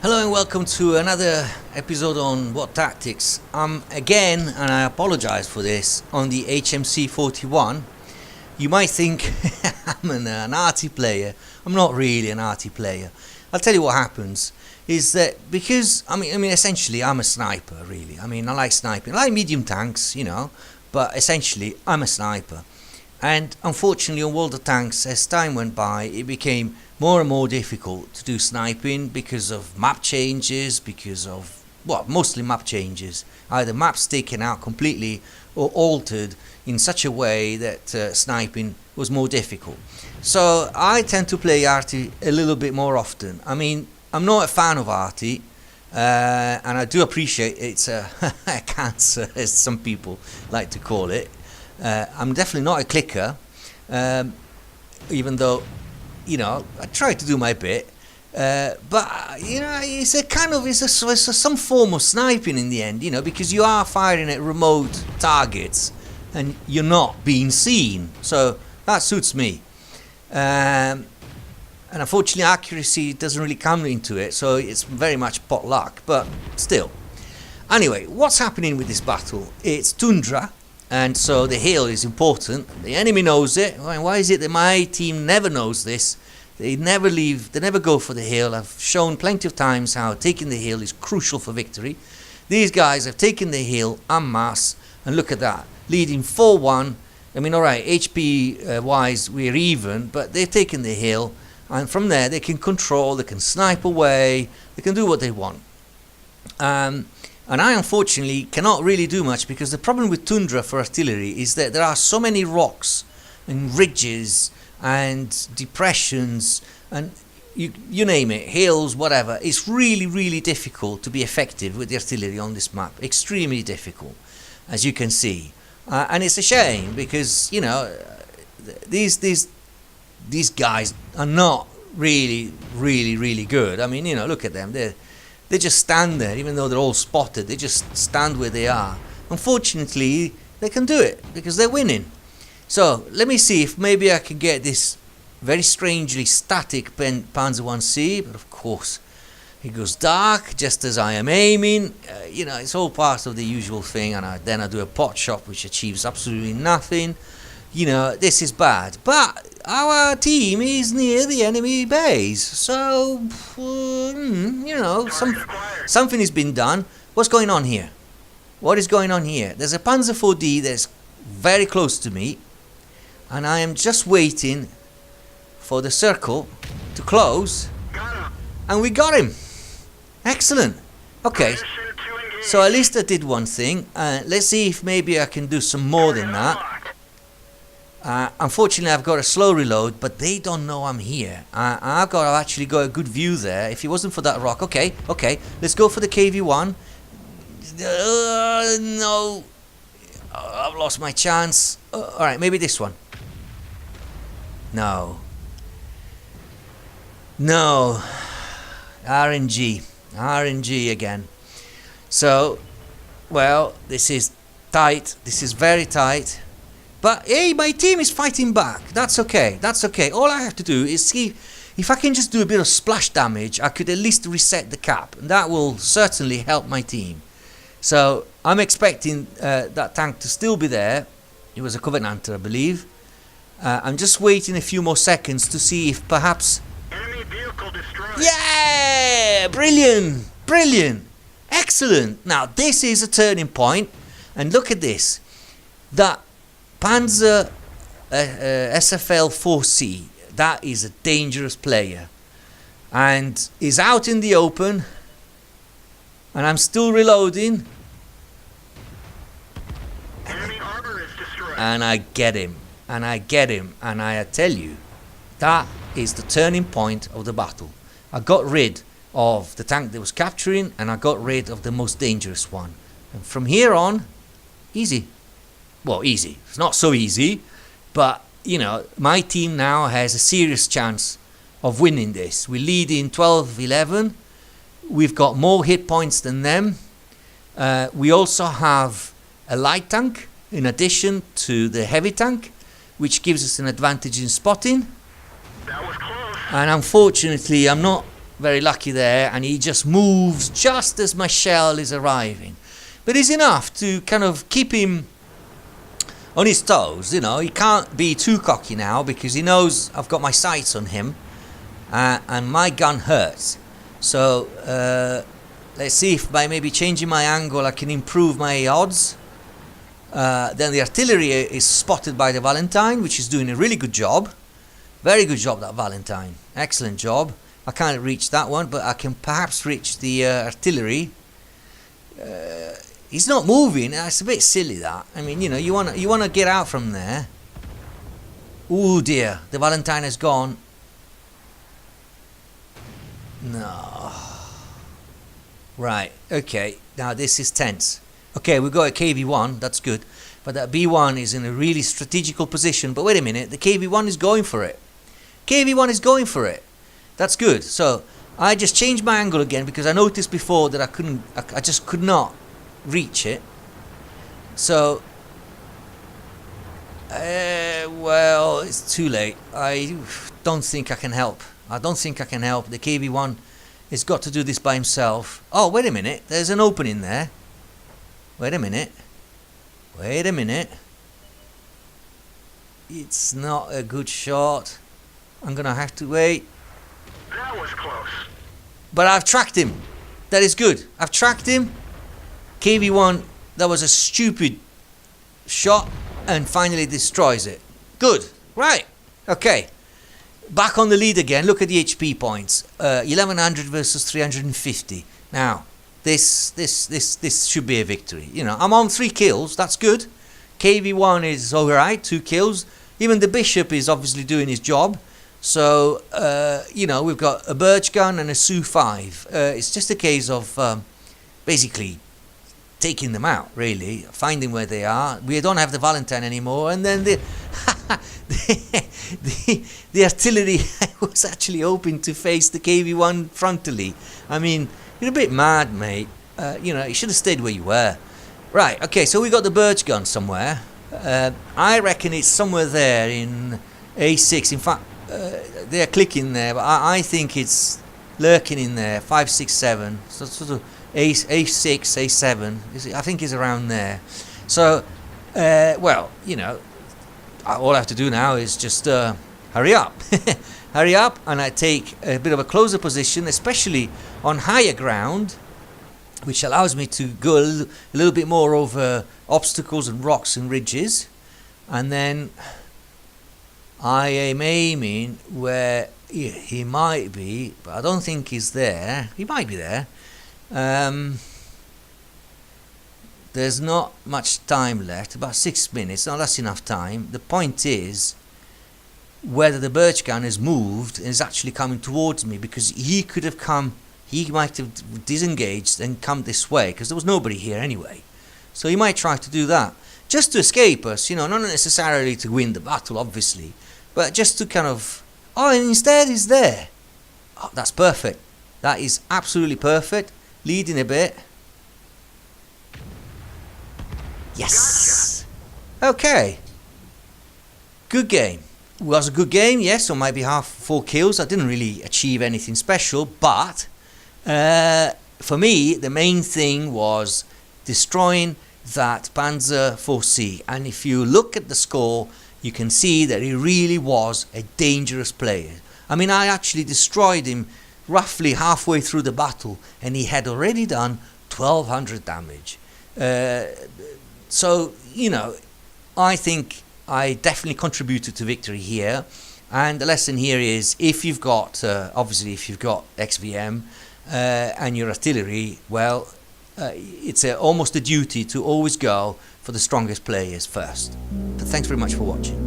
Hello and welcome to another episode on WOT Tactics. I'm again, and I apologize for this, on the HMC 41. You might think I'm an arty player. I'm not really an arty player. I'll tell you what happens is that because I mean essentially I'm a sniper really. I like sniping. I like medium tanks, but essentially I'm a sniper. And unfortunately on World of Tanks, as time went by, it became more and more difficult to do sniping because of map changes, mostly map changes. Either maps taken out completely or altered in such a way that sniping was more difficult. So I tend to play arty a little bit more often. I'm not a fan of arty, and I do appreciate it's a cancer, as some people like to call it. I'm definitely not a clicker, even though I try to do my bit, but it's some form of sniping in the end, because you are firing at remote targets and you're not being seen, so that suits me. And unfortunately accuracy doesn't really come into it, so it's very much pot luck, but still. Anyway, what's happening with this battle? It's tundra, and so the hill is important. The enemy knows it. Why is it that my team never knows this? They never leave, they never go for the hill. I've shown plenty of times how taking the hill is crucial for victory. These guys have taken the hill en masse, and look at that, leading 4-1. Alright, HP wise we're even, but they've taken the hill, and from there they can control, they can snipe away, they can do what they want. And I unfortunately cannot really do much, because the problem with tundra for artillery is that there are so many rocks and ridges and depressions and you name it, hills, whatever. It's really difficult to be effective with the artillery on this map. Extremely difficult, as you can see. And it's a shame, because these guys are not really good. Look at them. They just stand there, even though they're all spotted. They just stand where they are. Unfortunately, they can do it because they're winning. So let me see if maybe I can get this very strangely static Panzer 1C, but of course it goes dark just as I am aiming. It's all part of the usual thing, and then I do a pot shot which achieves absolutely nothing. This is bad, but our team is near the enemy base, so something has been done. What's going on here? What is going on here? There's a Panzer 4D that's very close to me, and I am just waiting for the circle to close, and we got him. Excellent. Okay, so at least I did one thing. Let's see if maybe I can do some more than that. Unfortunately, I've got a slow reload, but they don't know I'm here. I've actually got a good view there. If it wasn't for that rock, okay, let's go for the KV-1. No, I've lost my chance. All right, maybe this one. No, RNG again. So, well, this is tight. This is very tight. But hey, my team is fighting back. That's okay. All I have to do is see if I can just do a bit of splash damage. I could at least reset the cap, and that will certainly help my team. So I'm expecting that tank to still be there. It was a Covenanter, I believe. I'm just waiting a few more seconds to see if perhaps... Enemy vehicle destroyed. Yeah! Brilliant! Excellent! Now this is a turning point, and look at this. That Panzer SFL 4C, that is a dangerous player, and is out in the open, and I'm still reloading, Enemy armor is destroyed. and I get him, and I tell you, that is the turning point of the battle. I got rid of the tank that was capturing, and I got rid of the most dangerous one, and from here on, easy. Well, easy. It's not so easy, but my team now has a serious chance of winning this. We lead in 12-11. We've got more hit points than them. We also have a light tank in addition to the heavy tank, which gives us an advantage in spotting. That was close. And unfortunately, I'm not very lucky there, and he just moves just as my shell is arriving. But it's enough to kind of keep him on his toes, you know. He can't be too cocky now because he knows I've got my sights on him, and my gun hurts. So let's see if by maybe changing my angle I can improve my odds. Then the artillery is spotted by the Valentine, which is doing a really good job. Very good job, that Valentine. Excellent job. I can't reach that one, but I can perhaps reach the artillery. He's not moving. It's a bit silly, that. I mean, you know, you want to get out from there. Oh dear, the Valentine has gone. No. Right. Okay. Now this is tense. Okay, we've got a KV-1. That's good. But that B-1 is in a really strategical position. But wait a minute. The KV-1 is going for it. KV-1 is going for it. That's good. So I just changed my angle again because I noticed before that I just could not reach it. So well, it's too late. I don't think I can help. The KV-1 has got to do this by himself. Oh, wait a minute. There's an opening there. Wait a minute. It's not a good shot. I'm gonna have to wait. That was close. But I've tracked him. That is good. I've tracked him. KV-1, that was a stupid shot, and finally destroys it. Good. Right. Okay. Back on the lead again. Look at the HP points. 1100 versus 350. Now, this should be a victory. You know, I'm on 3 kills. That's good. KV-1 is alright. 2 kills. Even the Bishop is obviously doing his job. So, you know, we've got a Birch gun and a Su-5. It's just a case of basically taking them out, really, finding where they are. We don't have the Valentine anymore, and then the artillery was actually hoping to face the KV-1 frontally. I mean, you're a bit mad, mate. You know, you should have stayed where you were. Right, okay, so we got the Birch gun somewhere. I reckon it's somewhere there in A6. In fact, they're clicking there, but I think it's lurking in there. 5, 6, 7. So sort of A6, A7. I think it's around there. So, well, you know, all I have to do now is just hurry up. Hurry up, and I take a bit of a closer position, especially on higher ground, which allows me to go a little bit more over obstacles and rocks and ridges. And then I am aiming where he might be, but I don't think he's there. He might be there. There's not much time left, about 6 minutes. Now that's enough time. The point is whether the Birch gun has moved and is actually coming towards me, because he could have come, he might have disengaged and come this way, because there was nobody here anyway. So he might try to do that just to escape us, you know, not necessarily to win the battle, obviously, but just to kind of, oh, and instead he's there. Oh, that's perfect. That is absolutely perfect. Leading a bit. Yes. Okay. Good game. It was a good game, yes, on my behalf, 4 kills. I didn't really achieve anything special, but for me, the main thing was destroying that Panzer 4C. And if you look at the score, you can see that he really was a dangerous player. I mean, I actually destroyed him roughly halfway through the battle, and he had already done 1200 damage. So, you know, I think I definitely contributed to victory here. And the lesson here is, if you've got, obviously, if you've got XVM and your artillery, well, it's almost a duty to always go for the strongest players first. But thanks very much for watching.